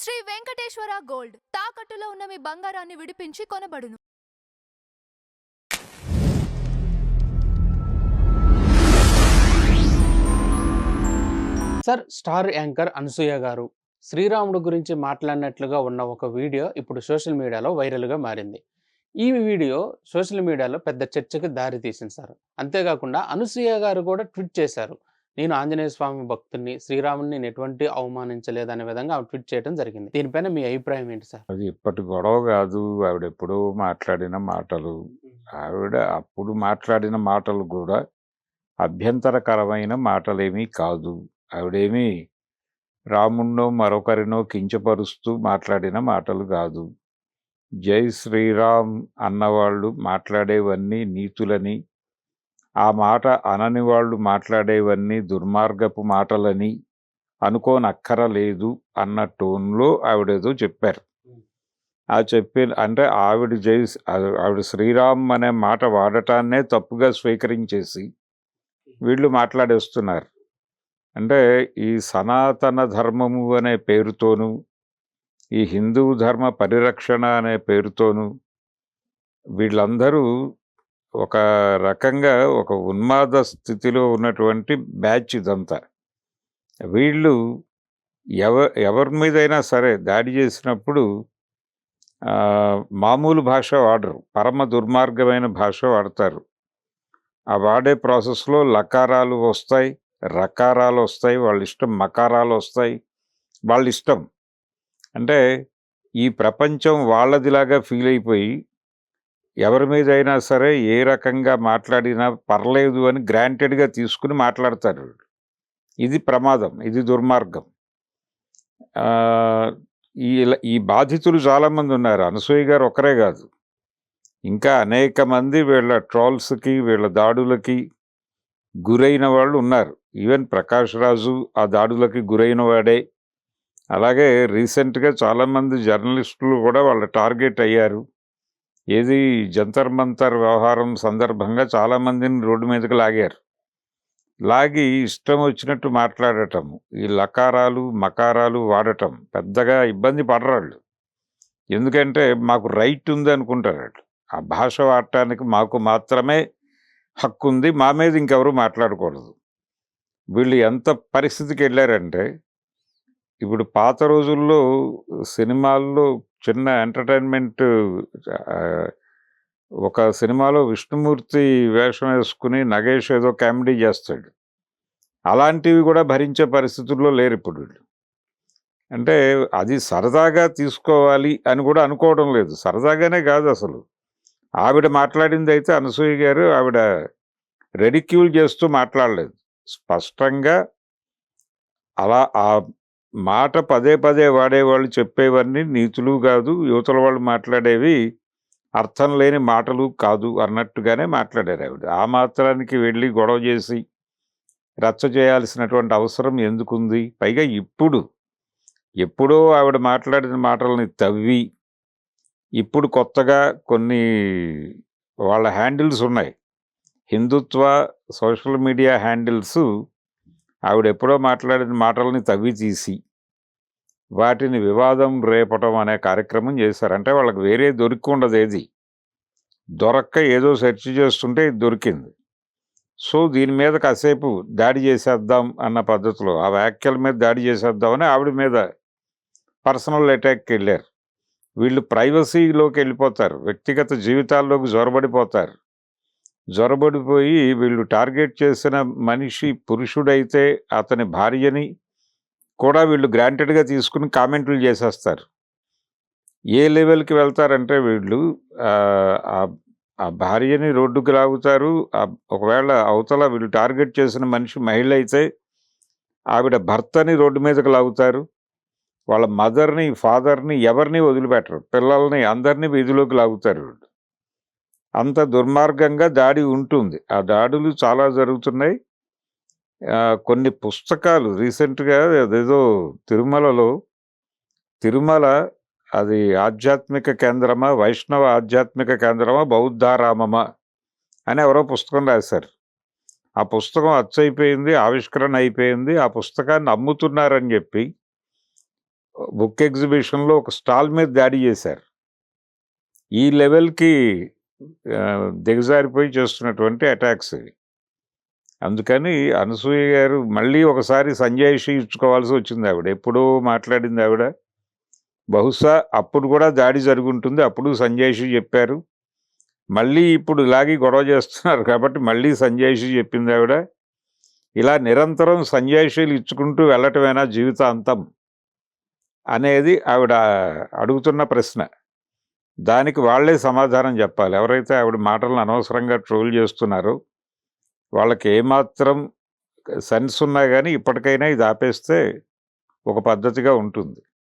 Shri Venkateswara gold తాకట్టులో ఉన్న మీ బంగారాన్ని విడిపించి కొనబడును. సార్, స్టార్ యాంకర్ అనసూయ గారు శ్రీరాముడు గురించి మాట్లాడినట్లుగా ఉన్న ఒక వీడియో ఇప్పుడు సోషల్ మీడియాలో వైరల్గా మారింది. ఈ వీడియో సోషల్ మీడియాలో పెద్ద చర్చకి దారి తీసింది సార్. అంతేకాకుండా అనసూయ గారు కూడా ట్వీట్ చేశారు. నేను ఆంజనేయ స్వామి భక్తుడిని, శ్రీరాముని నేను ఎటువంటి అవమానించలేదనే విధంగా ఆవిడ ట్వీట్ చేయడం జరిగింది. దీనిపైన మీ అభిప్రాయం ఏంటి సార్? అది ఇప్పటి గొడవ కాదు. ఆవిడెప్పుడో మాట్లాడిన మాటలు. ఆవిడ అప్పుడు మాట్లాడిన మాటలు కూడా అభ్యంతరకరమైన మాటలేమీ కాదు. ఆవిడేమీ రాముణ్ణో మరొకరినో కించపరుస్తూ మాట్లాడిన మాటలు కాదు. జై శ్రీరామ్ అన్నవాళ్ళు మాట్లాడేవన్నీ నీతులని, ఆ మాట అనని వాళ్ళు మాట్లాడేవన్నీ దుర్మార్గపు మాటలని అనుకోనక్కరలేదు అన్న టోన్లో ఆవిడేదో చెప్పారు. ఆ అంటే ఆవిడ శ్రీరామ్ అనే మాట వాడటాన్నే తప్పుగా స్వీకరించేసి వీళ్ళు మాట్లాడేస్తున్నారు. అంటే ఈ సనాతన ధర్మము అనే పేరుతోనూ, ఈ హిందూ ధర్మ పరిరక్షణ అనే పేరుతోనూ వీళ్ళందరూ ఒక రకంగా ఒక ఉన్మాద స్థితిలో ఉన్నటువంటి బ్యాచ్ ఇదంతా. వీళ్ళు ఎవరి మీదైనా సరే దాడి చేసినప్పుడు మామూలు భాష వాడరు, పరమ దుర్మార్గమైన భాష వాడతారు. ఆ వాడే ప్రాసెస్లో లకారాలు వస్తాయి, రకారాలు వస్తాయి, వాళ్ళ ఇష్టం మకారాలు వస్తాయి, వాళ్ళ ఇష్టం. అంటే ఈ ప్రపంచం వాళ్ళదిలాగా ఫీల్ అయిపోయి ఎవరి మీద అయినా సరే ఏ రకంగా మాట్లాడినా పర్లేదు అని గ్రాంటెడ్గా తీసుకుని మాట్లాడతారు. ఇది ప్రమాదం, ఇది దుర్మార్గం. ఈ బాధితులు చాలామంది ఉన్నారు. అనసూయ గారు ఒకరే కాదు, ఇంకా అనేక మంది వీళ్ళ ట్రోల్స్కి, వీళ్ళ దాడులకి గురైన వాళ్ళు ఉన్నారు. ఈవెన్ ప్రకాష్ రాజు ఆ దాడులకి గురైన వాడే. అలాగే రీసెంట్గా చాలామంది జర్నలిస్టులు కూడా వాళ్ళ టార్గెట్ అయ్యారు. ఏది జంతర్ మంతర్ వ్యవహారం సందర్భంగా చాలామందిని రోడ్డు మీదకి లాగారు. లాగి ఇష్టం వచ్చినట్టు మాట్లాడటము, ఈ లకారాలు మకారాలు వాడటం పెద్దగా ఇబ్బంది పడరాళ్ళు. ఎందుకంటే మాకు రైట్ ఉంది అనుకుంటారు వాళ్ళు. ఆ భాష వాడటానికి మాకు మాత్రమే హక్కు ఉంది, మా మీద ఇంకెవరు మాట్లాడకూడదు. వీళ్ళు ఎంత పరిస్థితికి వెళ్ళారంటే, ఇప్పుడు పాత రోజుల్లో సినిమాల్లో చిన్న ఎంటర్టైన్మెంట్, ఒక సినిమాలో విష్ణుమూర్తి వేషం వేసుకుని నగేష్ ఏదో కామెడీ చేస్తాడు, అలాంటివి కూడా భరించే పరిస్థితుల్లో లేరు ఇప్పుడు వీళ్ళు. అంటే అది సరదాగా తీసుకోవాలి అని కూడా అనుకోవడం లేదు. సరదాగానే కాదు అసలు. ఆవిడ మాట్లాడింది అయితే అనసూయ గారు ఆవిడ రెడిక్యూల్ చేస్తూ మాట్లాడలేదు. స్పష్టంగా అలా ఆ మాట పదే పదే వాడేవాళ్ళు చెప్పేవన్నీ నీతులు కాదు, యువతల వాళ్ళు మాట్లాడేవి అర్థం లేని మాటలు కాదు అన్నట్టుగానే మాట్లాడారు ఆవిడ. ఆ మాత్రానికి వెళ్ళి గొడవ చేసి రచ్చ చేయాల్సినటువంటి అవసరం ఎందుకుంది? పైగా ఎప్పుడో ఆవిడ మాట్లాడిన మాటల్ని తవ్వి ఇప్పుడు కొత్తగా కొన్ని వాళ్ళ హ్యాండిల్స్ ఉన్నాయి, హిందుత్వ సోషల్ మీడియా హ్యాండిల్స్. ఆవిడ ఎప్పుడో మాట్లాడిన మాటల్ని తవ్వి తీసి వాటిని వివాదం రేపటం అనే కార్యక్రమం చేశారు. అంటే వాళ్ళకి వేరే దొరికి ఏది దొరక్క ఏదో సెర్చ్ చేస్తుంటే ఇది దొరికింది. సో దీని మీద కాసేపు దాడి చేసేద్దాం అన్న పద్ధతిలో, ఆ వ్యాఖ్యల మీద దాడి చేసేద్దామని ఆవిడ మీద పర్సనల్ అటాక్కి వెళ్ళారు. వీళ్ళు ప్రైవసీలోకి వెళ్ళిపోతారు, వ్యక్తిగత జీవితాల్లోకి జొరబడిపోయి వీళ్ళు టార్గెట్ చేసిన మనిషి పురుషుడైతే అతని భార్యని కూడా వీళ్ళు గ్రాంటెడ్గా తీసుకుని కామెంట్లు చేసేస్తారు. ఏ లెవెల్కి వెళ్తారంటే వీళ్ళు ఆ భార్యని రోడ్డుకు లాగుతారు. ఒకవేళ అవతల వీళ్ళు టార్గెట్ చేసిన మనిషి మహిళ అయితే ఆవిడ భర్తని రోడ్డు మీదకి లాగుతారు. వాళ్ళ మదర్ని, ఫాదర్ని ఎవరిని వదిలిపెట్టరు, పిల్లల్ని అందరినీ వీధిలోకి లాగుతారు వీళ్ళు. అంత దుర్మార్గంగా దాడి ఉంటుంది. ఆ దాడులు చాలా జరుగుతున్నాయి. కొన్ని పుస్తకాలు రీసెంట్గా అదేదో తిరుమల అది ఆధ్యాత్మిక కేంద్రమా, వైష్ణవ ఆధ్యాత్మిక కేంద్రమా, బౌద్ధారామమా అని ఎవరో పుస్తకం రాశారు. ఆ పుస్తకం అచ్చయిపోయింది, ఆవిష్కరణ అయిపోయింది. ఆ పుస్తకాన్ని అమ్ముతున్నారని చెప్పి బుక్ ఎగ్జిబిషన్లో ఒక స్టాల్ మీద దాడి చేశారు. ఈ లెవెల్కి దిగజారిపోయి చేస్తున్నటువంటి అటాక్స్ ఇవి. అందుకని అనసూయ గారు మళ్ళీ ఒకసారి సంజాయిషి ఇచ్చుకోవాల్సి వచ్చింది. ఆవిడ ఎప్పుడో మాట్లాడింది ఆవిడ. బహుశా అప్పుడు కూడా దాడి జరుగుంటుంది, అప్పుడు సంజాయిషి చెప్పారు. మళ్ళీ ఇప్పుడు ఇలాగే గొడవ చేస్తున్నారు కాబట్టి మళ్ళీ సంజాయిషి చెప్పింది ఆవిడ. ఇలా నిరంతరం సంజాయిషీలు ఇచ్చుకుంటూ వెళ్ళటమేనా జీవితాంతం అనేది ఆవిడ అడుగుతున్న ప్రశ్న. దానికి వాళ్ళే సమాధానం చెప్పాలి. ఎవరైతే ఆవిడ మాటలను అనవసరంగా ట్రోల్ చేస్తున్నారో వాళ్ళకి ఏమాత్రం సెన్స్ ఉన్నా కానీ ఇప్పటికైనా ఇది ఆపేస్తే ఒక పద్ధతిగా ఉంటుంది.